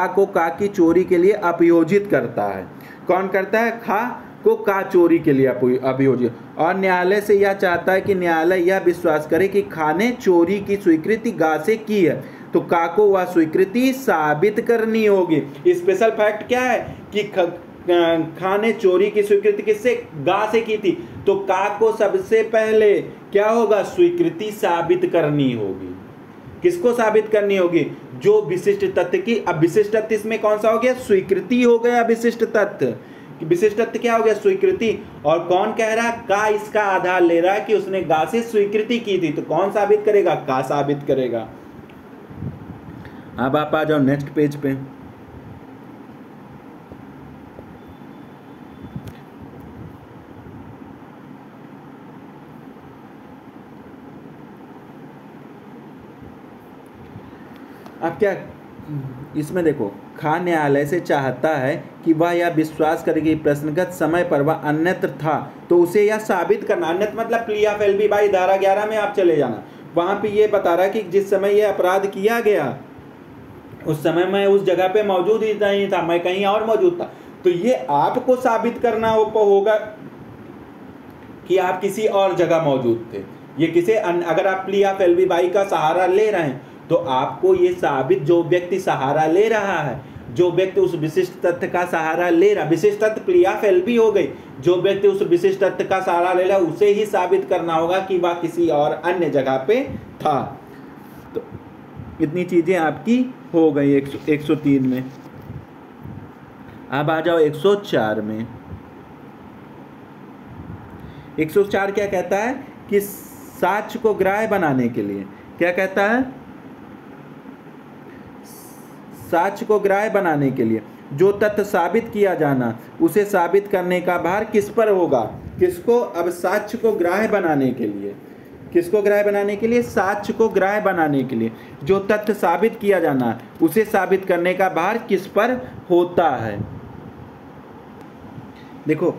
Speaker 1: को का की चोरी के लिए अपयोजित करता है। कौन करता है, खा को का चोरी के लिए अभियोजित, और न्यायालय से यह चाहता है कि न्यायालय यह विश्वास करे कि खा ने चोरी की स्वीकृति गा से की है, तो का को वह स्वीकृति साबित करनी होगी। स्पेशल फैक्ट क्या है कि खा ने चोरी की स्वीकृति किससे, गा से की थी, तो का को सबसे पहले क्या होगा, स्वीकृति साबित करनी होगी। किसको साबित करनी होगी, जो विशिष्ट तथ्य की। अब विशिष्ट तथ्य इसमें कौन सा हो गया, स्वीकृति हो गया। विशिष्ट तथ्य, विशिष्ट तथ्य क्या हो गया, स्वीकृति। और कौन कह रहा है, का इसका आधार ले रहा है कि उसने गा से स्वीकृति की थी, तो कौन साबित करेगा, का साबित करेगा। अब आप आ जाओ नेक्स्ट पेज पे। अब क्या इसमें देखो, खा न्यायालय से चाहता है कि वह यह विश्वास करे कि प्रश्नगत समय पर वह अन्यत्र था, तो उसे यह साबित करना। अन्यत्र मतलब प्ली ऑफ एलबी बाई धारा 11 में आप चले जाना, वहां पे ये बता रहा है कि जिस समय यह अपराध किया गया उस समय मैं उस जगह पे मौजूद ही नहीं था, मैं कहीं और मौजूद था। तो ये आपको साबित करना होगा कि आप किसी और जगह मौजूद थे। ये किसे, अगर आप प्ली ऑफ एलबी बाई का सहारा ले रहे हैं तो आपको ये साबित, जो व्यक्ति सहारा ले रहा है, जो व्यक्ति उस विशिष्ट तथ्य का सहारा ले रहा, विशिष्ट तथ्य प्ली ऑफ एलबी हो गई, जो व्यक्ति उस विशिष्ट तथ्य का सहारा ले रहा उसे ही साबित करना होगा कि वह किसी और अन्य जगह पे था। तो इतनी चीजें आपकी हो गई 103 में। अब आ जाओ 104 में। 104 क्या कहता है कि साक्ष्य को ग्राह्य बनाने के लिए, क्या कहता है, साक्ष्य को ग्राह्य बनाने के लिए जो तथ्य साबित किया जाना उसे साबित करने का भार किस पर होगा, किसको। अब साक्ष्य को ग्राह्य बनाने के लिए, किसको ग्राह्य बनाने के लिए, साक्ष्य को ग्राह्य बनाने के लिए जो तथ्य साबित किया जाना उसे साबित करने का भार किस पर होता है। देखो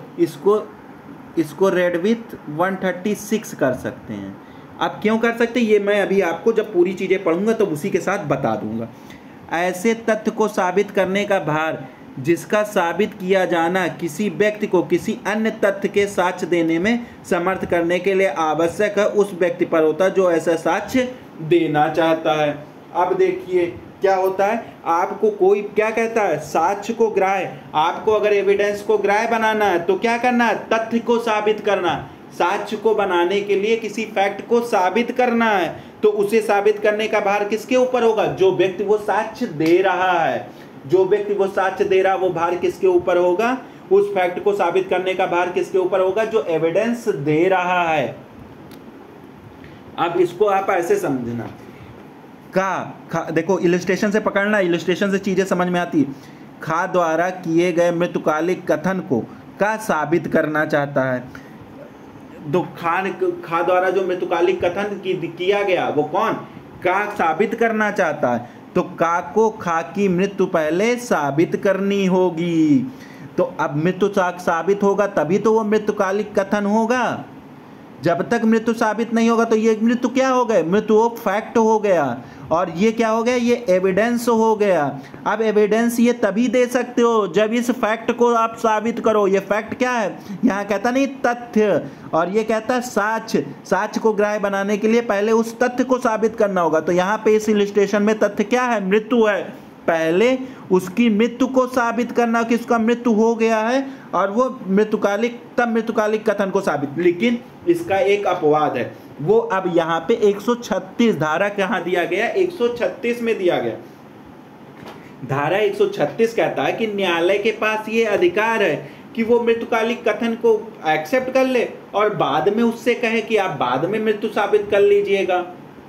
Speaker 1: इसको रेड विथ 136 कर सकते हैं। आप क्यों कर सकते हैं, ये मैं अभी आपको जब पूरी चीजें पढ़ूंगा तो उसी के साथ बता दूंगा। ऐसे तथ्य को साबित करने का भार जिसका साबित किया जाना किसी व्यक्ति को किसी अन्य तथ्य के साक्ष्य देने में समर्थ करने के लिए आवश्यक है, उस व्यक्ति पर होता है जो ऐसा साक्ष्य देना चाहता है। अब देखिए क्या होता है, आपको कोई क्या कहता है, साक्ष्य को ग्राह्य, आपको अगर एविडेंस को ग्राह्य बनाना है तो क्या करना है, तथ्य को साबित करना। साक्ष्य को बनाने के लिए किसी फैक्ट को साबित करना है तो उसे साबित करने का भार किसके ऊपर होगा, जो व्यक्ति वो साक्ष्य दे रहा है। जो व्यक्ति वो साक्ष्य दे रहा है वो भार किसके ऊपर होगा, उस फैक्ट को साबित करने का भार किसके ऊपर होगा, जो एविडेंस दे रहा है। अब इसको आप ऐसे समझना, देखो इलस्ट्रेशन से पकड़ना, इलस्ट्रेशन से चीज़ें समझ में आती है। खा द्वारा किए गए मृतकालिक कथन को का साबित करना चाहता है। तो खा द्वारा जो मृतकालिक कथन किया गया वो कौन, का साबित करना चाहता है। तो का को खा की मृत्यु पहले साबित करनी होगी। तो अब मृत्यु साबित होगा तभी तो वो मृतकालिक कथन होगा। जब तक मृत्यु साबित नहीं होगा तो ये मृत्यु क्या हो गए, मृत्यु वो फैक्ट हो गया। और ये क्या हो गया, ये एविडेंस हो गया। अब एविडेंस ये तभी दे सकते हो जब इस फैक्ट को आप साबित करो। ये फैक्ट क्या है, यहाँ कहता नहीं तथ्य, और ये कहता है साक्ष्य। साक्ष्य को ग्राह्य बनाने के लिए पहले उस तथ्य को साबित करना होगा। तो यहाँ पे इस इलस्ट्रेशन में तथ्य क्या है, मृत्यु है। पहले उसकी मृत्यु को साबित करना कि उसका मृत्यु हो गया है, और वो मृतकालिक कथन को साबित। लेकिन इसका एक अपवाद है, वो अब यहाँ पे 136 धारा कहाँ दिया गया, 136 में दिया गया। धारा 136 कहता है कि न्यायालय के पास ये अधिकार है कि वो मृतकालिक कथन को एक्सेप्ट कर ले और बाद में उससे कहे कि आप बाद में मृत्यु साबित कर लीजिएगा।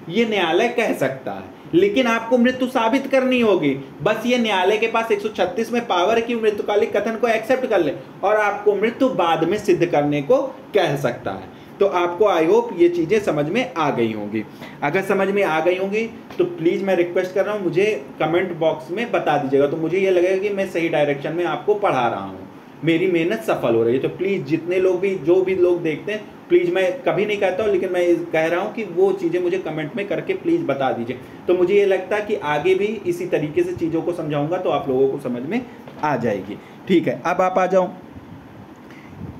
Speaker 1: ये न्यायालय कह सकता है, लेकिन आपको मृत्यु साबित करनी होगी। बस ये न्यायालय के पास 136 में पावर है कि मृतकालिक कथन को एक्सेप्ट कर ले और आपको मृत्यु बाद में सिद्ध करने को कह सकता है। तो आपको आई होप ये चीज़ें समझ में आ गई होंगी। अगर समझ में आ गई होंगी तो प्लीज़ मैं रिक्वेस्ट कर रहा हूँ, मुझे कमेंट बॉक्स में बता दीजिएगा। तो मुझे ये लगेगा कि मैं सही डायरेक्शन में आपको पढ़ा रहा हूँ, मेरी मेहनत सफल हो रही है। तो प्लीज़ जितने लोग भी, जो भी लोग देखते हैं, प्लीज़, मैं कभी नहीं कहता हूँ लेकिन मैं कह रहा हूँ कि वो चीज़ें मुझे कमेंट में करके प्लीज़ बता दीजिए। तो मुझे ये लगता है कि आगे भी इसी तरीके से चीज़ों को समझाऊंगा तो आप लोगों को समझ में आ जाएगी। ठीक है, अब आप आ जाओ।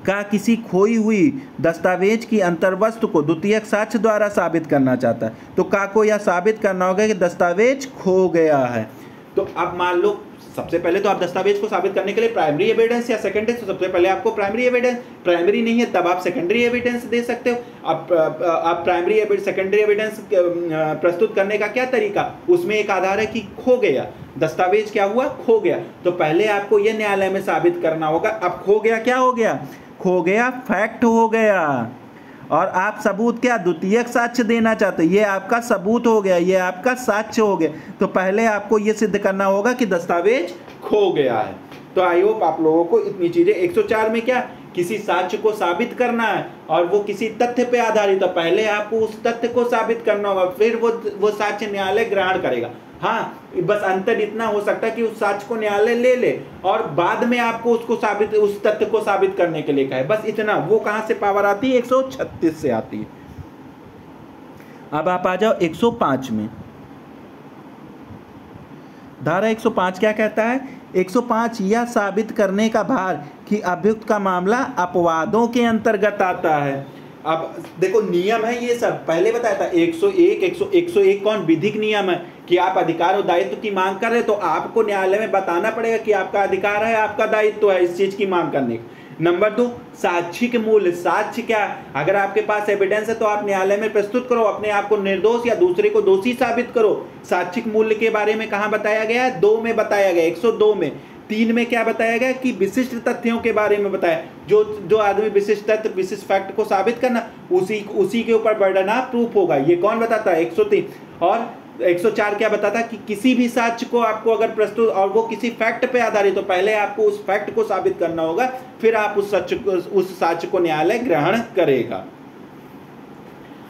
Speaker 1: का किसी खोई हुई दस्तावेज की अंतर्वस्तु को द्वितीयक साक्ष्य द्वारा साबित करना चाहता है। तो का को यह साबित करना होगा कि दस्तावेज खो गया है। तो अब मान लो, सबसे पहले तो आप दस्तावेज को साबित करने के लिए प्राइमरी एविडेंस या सेकेंडरी, तो सबसे पहले आपको प्राइमरी एविडेंस, प्राइमरी नहीं है तब आप सेकेंडरी एविडेंस दे सकते हो। आप प्राइमरी एविडेंस, सेकेंडरी एविडेंस प्रस्तुत करने का क्या तरीका, उसमें एक आधार है कि खो गया, दस्तावेज क्या हुआ, खो गया। तो पहले आपको यह न्यायालय में साबित करना होगा। अब खो गया क्या हो गया, खो गया फैक्ट हो गया, और आप सबूत क्या, द्वितीयक साक्ष्य देना चाहते, ये आपका सबूत हो गया, ये आपका साक्ष्य हो गया। तो पहले आपको ये सिद्ध करना होगा कि दस्तावेज खो गया है। तो आई होप आप लोगों को इतनी चीजें, 104 में क्या, किसी साक्ष्य को साबित करना है और वो किसी तथ्य पे आधारित, तो पहले आपको उस तथ्य को साबित करना होगा, फिर वो साक्ष्य न्यायालय ग्रहण करेगा। हाँ, बस अंतर इतना हो सकता है कि उस साक्ष्य को न्यायालय ले ले और बाद में आपको उसको साबित, उस तथ्य को साबित करने के लिए कहे, बस इतना। वो कहां से पावर आती है, 136 से आती है। अब आप आ जाओ 105 में। धारा 105 क्या कहता है, 105 यह साबित करने का भार कि अभियुक्त का मामला अपवादों के अंतर्गत आता है। अब देखो नियम है ये सब, पहले बताया था 101 कौन, विधिक नियम है कि आप अधिकार और दायित्व की मांग कर रहे हैं, तो आपको न्यायालय में बताना पड़ेगा कि आपका अधिकार है, आपका दायित्व है इस चीज की मांग करने का। नंबर 2, साक्षी के मूल्य। साक्ष्य क्या, अगर आपके पास एविडेंस है तो आप न्यायालय में प्रस्तुत करो, अपने आप को निर्दोष या दूसरे को दोषी साबित करो। साक्षिक मूल्य के बारे में कहां बताया गया है, 2 में बताया गया, 102 में। 3 में क्या बताया गया कि विशिष्ट तथ्यों के बारे में बताया, जो आदमी विशिष्ट तथ्य, विशिष्ट फैक्ट को साबित करना, उसी के ऊपर बर्डन ऑफ प्रूफ होगा। ये कौन बताता है, 103। और 104 क्या बताता कि किसी भी साक्ष्य को आपको अगर प्रस्तुत और वो किसी फैक्ट पे आधारित, तो पहले आपको उस फैक्ट को साबित करना होगा, फिर आप उस साक्ष्य को न्यायालय ग्रहण करेगा।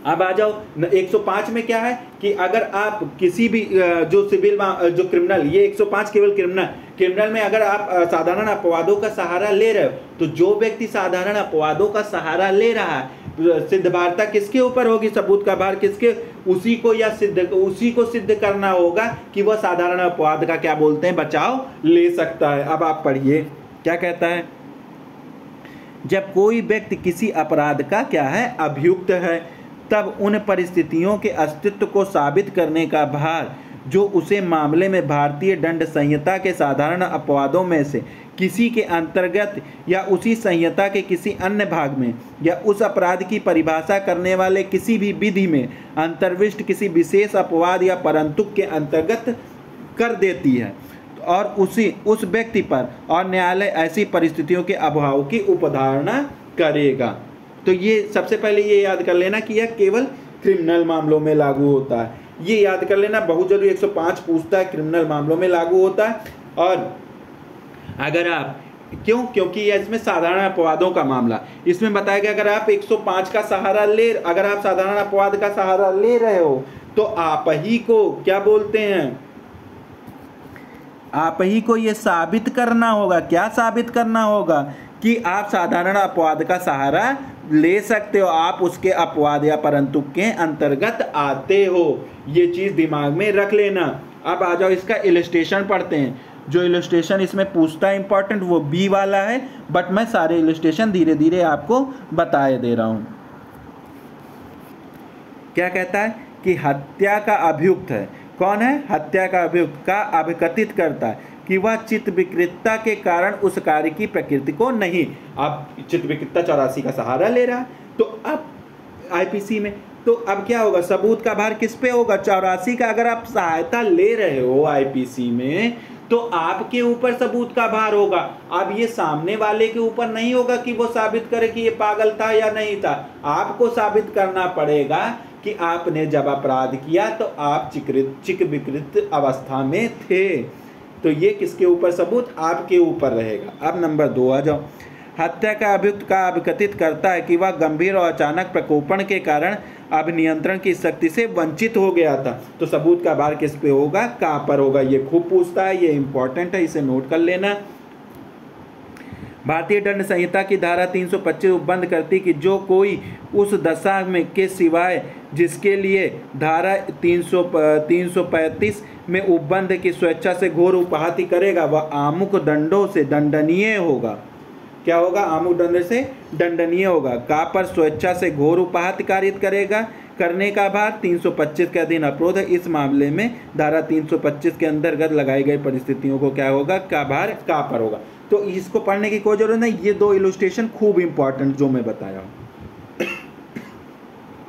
Speaker 1: अब आ जाओ 105 में क्या है कि अगर आप किसी भी जो सिविल, जो क्रिमिनल, ये 105 केवल क्रिमिनल में अगर आप साधारण अपवादों का सहारा ले रहे हो, तो जो व्यक्ति साधारण अपवादों का सहारा ले रहा है, सिद्ध भारता किसके ऊपर होगी, सबूत का भार किसके, उसी को सिद्ध करना होगा कि वह साधारण अपवाद का क्या बोलते हैं, बचाव ले सकता है। अब आप पढ़िए क्या कहता है, जब कोई व्यक्ति किसी अपराध का क्या है, अभियुक्त है, तब उन परिस्थितियों के अस्तित्व को साबित करने का भार जो उसे मामले में भारतीय दंड संहिता के साधारण अपवादों में से किसी के अंतर्गत या उसी संहिता के किसी अन्य भाग में या उस अपराध की परिभाषा करने वाले किसी भी विधि में अंतर्विष्ट किसी विशेष अपवाद या परंतुक के अंतर्गत कर देती है, और उस व्यक्ति पर और न्यायालय ऐसी परिस्थितियों के अभाव की उपधारणा करेगा। तो ये सबसे पहले ये याद कर लेना कि यह केवल क्रिमिनल मामलों में लागू होता है। ये याद कर लेना, बहुत जरूरी। 105 पूछता है, क्रिमिनल मामलों में लागू होता है। और अगर आप क्योंकि ये इसमें साधारण अपवादों का मामला, इसमें बताया गया अगर आप 105 का सहारा अगर आप साधारण अपवाद का सहारा ले रहे हो तो आप ही को क्या बोलते हैं, आप ही को ये साबित करना होगा। क्या साबित करना होगा? कि आप साधारण अपवाद का सहारा ले सकते हो, आप उसके अपवाद या परंतु के अंतर्गत आते हो। ये चीज दिमाग में रख लेना। अब आ जाओ, इसका इलस्ट्रेशन पढ़ते हैं। जो इलस्ट्रेशन इसमें पूछता है इंपॉर्टेंट वो बी वाला है, बट मैं सारे इलस्ट्रेशन धीरे धीरे आपको बताए दे रहा हूं। क्या कहता है कि हत्या का अभियुक्त है, कौन है? हत्या का अभियुक्त का अभिकथित करता है कि वह चित्त विकृतता के कारण उस कार्य की प्रकृति को नहीं। अब चित्त विकृतता 84 का सहारा ले रहा है, तो अब आईपीसी में तो अब क्या होगा? सबूत का भार किस पे होगा? 84 का अगर आप सहायता ले रहे हो आईपीसी में तो आपके ऊपर सबूत का भार होगा। अब ये सामने वाले के ऊपर नहीं होगा कि वो साबित करे कि ये पागल था या नहीं था। आपको साबित करना पड़ेगा कि आपने जब अपराध किया तो आप चित्त विकृत अवस्था में थे। तो ये किसके ऊपर सबूत? आपके ऊपर रहेगा। अब नंबर 2 आ जाओ। हत्या का अभियुक्त का अभिकथित करता है कि वह गंभीर और अचानक प्रकोपन के कारण अब नियंत्रण की शक्ति से वंचित हो गया था। तो सबूत का भार किस पे होगा? का पर होगा। ये खूब पूछता है, ये इंपॉर्टेंट है, इसे नोट कर लेना। भारतीय दंड संहिता की धारा 325 उपबंध करती कि जो कोई उस दशा में के सिवाय जिसके लिए धारा 335 में उपबंध की स्वेच्छा से घोर उपहाति करेगा वह आमुख दंडों से दंडनीय होगा। क्या होगा? आमुख दंड से दंडनीय होगा। का पर स्वेच्छा से घोर उपहाति कारित करेगा करने का भार 325 के अधीन अपराध है। इस मामले में धारा 325 के अंतर्गत लगाई गई परिस्थितियों को क्या होगा? का भार का पर होगा। तो इसको पढ़ने की कोई जरूरत नहीं, ये 2 इलस्ट्रेशन खूब इंपॉर्टेंट जो मैं बताया हूं।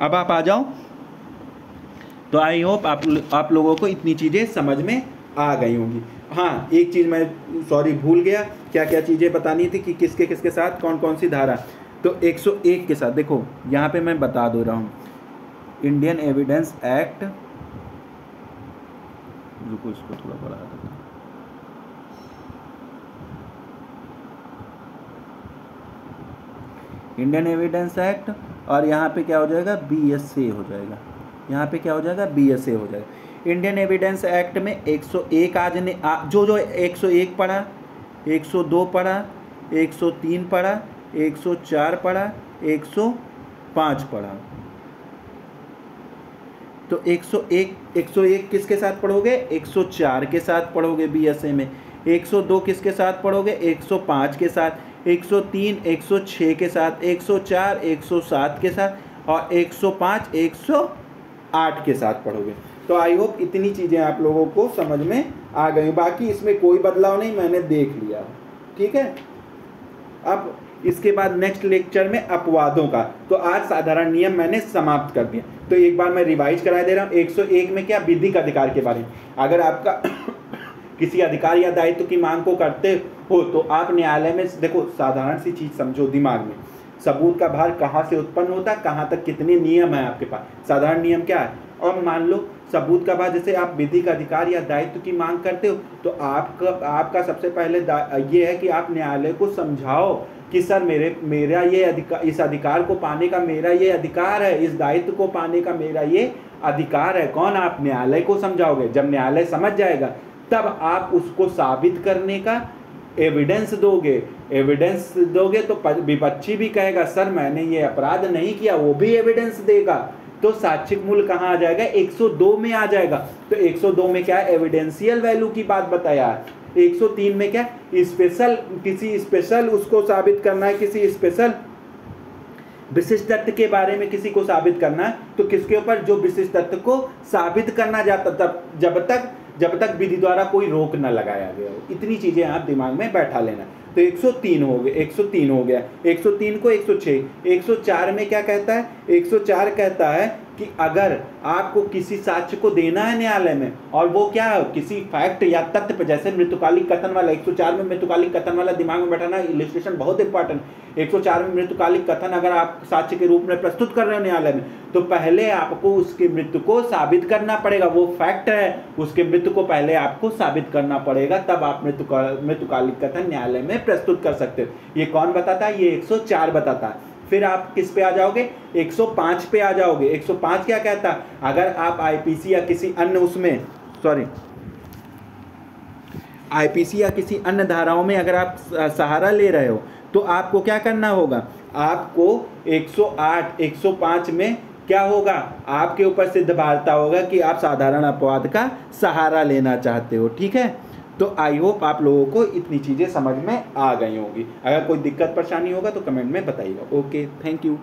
Speaker 1: अब आप आ जाओ। तो आई होप आप लोगों को इतनी चीजें समझ में आ गई होंगी। हाँ, एक चीज मैं भूल गया, क्या क्या चीजें बतानी थी कि किसके किसके साथ कौन कौन सी धारा। तो 101 के साथ देखो यहाँ पे मैं बता दे रहा हूँ, इंडियन एविडेंस एक्ट, रुको इसको थोड़ा बढ़ा देता हूँ। इंडियन एविडेंस एक्ट और यहाँ पे क्या हो जाएगा? BSA हो जाएगा। यहाँ पे क्या हो जाएगा? BSA हो जाएगा। इंडियन एविडेंस एक्ट में 101 आज ने जो 101 पढ़ा, 102 पढ़ा, 103 पढ़ा, 104 पढ़ा, 105 पढ़ा। तो 101 किसके साथ पढ़ोगे? 104 के साथ पढ़ोगे BSA में। 102 किसके साथ पढ़ोगे? 105 के साथ। 103 106 के साथ, 104 107 के साथ और 105 108 के साथ पढ़ोगे। तो आई होप इतनी चीज़ें आप लोगों को समझ में आ गई। बाकी इसमें कोई बदलाव नहीं, मैंने देख लिया। ठीक है। अब इसके बाद नेक्स्ट लेक्चर में अपवादों का। तो आज साधारण नियम मैंने समाप्त कर दिया। तो एक बार मैं रिवाइज करा दे रहा हूँ। 101 में क्या? विधिक अधिकार के बारे में। अगर आपका किसी अधिकार या दायित्व की मांग को करते हो तो आप न्यायालय में, देखो साधारण सी चीज समझो दिमाग में, सबूत का भार कहाँ से उत्पन्न होता है, कहाँ तक कितने नियम है आपके पास। साधारण नियम क्या है? और मान लो सबूत का भार, जैसे आप विधिक अधिकार या दायित्व की मांग करते हो तो आपका सबसे पहले ये है कि आप न्यायालय को समझाओ कि सर मेरा ये अधिकार, इस अधिकार को पाने का मेरा ये अधिकार है, इस दायित्व को पाने का मेरा ये अधिकार है। कौन? आप न्यायालय को समझाओगे। जब न्यायालय समझ जाएगा तब आप उसको साबित करने का एविडेंस दोगे। एविडेंस दोगे तो विपक्षी भी कहेगा सर मैंने ये अपराध नहीं किया, वो भी एविडेंस देगा। तो साक्ष्यिक मूल्य कहाँ आ जाएगा? 102 में आ जाएगा। तो 102 में क्या है? एविडेंशियल वैल्यू की बात बताया है। 103 में क्या? स्पेशल, किसी स्पेशल उसको साबित करना है, किसी स्पेशल विशिष्ट तथ्य के बारे में किसी को साबित करना है। तो किसके ऊपर? जो विशिष्ट तथ्य को साबित करना जाता तब जब तक विधि द्वारा कोई रोक न लगाया गया हो। इतनी चीजें आप दिमाग में बैठा लेना। तो 103 हो गए, 103 हो गया। 103 को 106, 104 में क्या कहता है? 104 कहता है कि अगर आपको किसी साक्ष्य को देना है न्यायालय में और वो क्या है, किसी फैक्ट या तथ्य पे, जैसे मृत्युकालिक कथन वाला 104 में मृत्युकालिक कथन वाला दिमाग में बैठाना, इलिस्ट्रेशन बहुत इंपॉर्टेंट। 104 में मृत्युकालिक कथन अगर आप साक्ष्य के रूप में प्रस्तुत कर रहे हो न्यायालय में, तो पहले आपको उसकी मृत्यु को साबित करना पड़ेगा। वो फैक्ट है, उसके मृत्यु को पहले आपको साबित करना पड़ेगा, तब आप मृत्युकालिक कथन न्यायालय में प्रस्तुत कर सकते हो। ये कौन बताता है? ये 104 बताता है। फिर आप किस पे आ जाओगे? 105 पे आ जाओगे। 105 क्या कहता है? अगर आप आईपीसी या किसी अन्य आईपीसी या किसी अन्य धाराओं में अगर आप सहारा ले रहे हो तो आपको क्या करना होगा? आपको 108, 105 में क्या होगा? आपके ऊपर सिद्ध वार्ता होगा कि आप साधारण अपवाद का सहारा लेना चाहते हो। ठीक है, तो आई होप आप लोगों को इतनी चीज़ें समझ में आ गई होंगी। अगर कोई दिक्कत परेशानी होगा तो कमेंट में बताइएगा। Okay, thank you.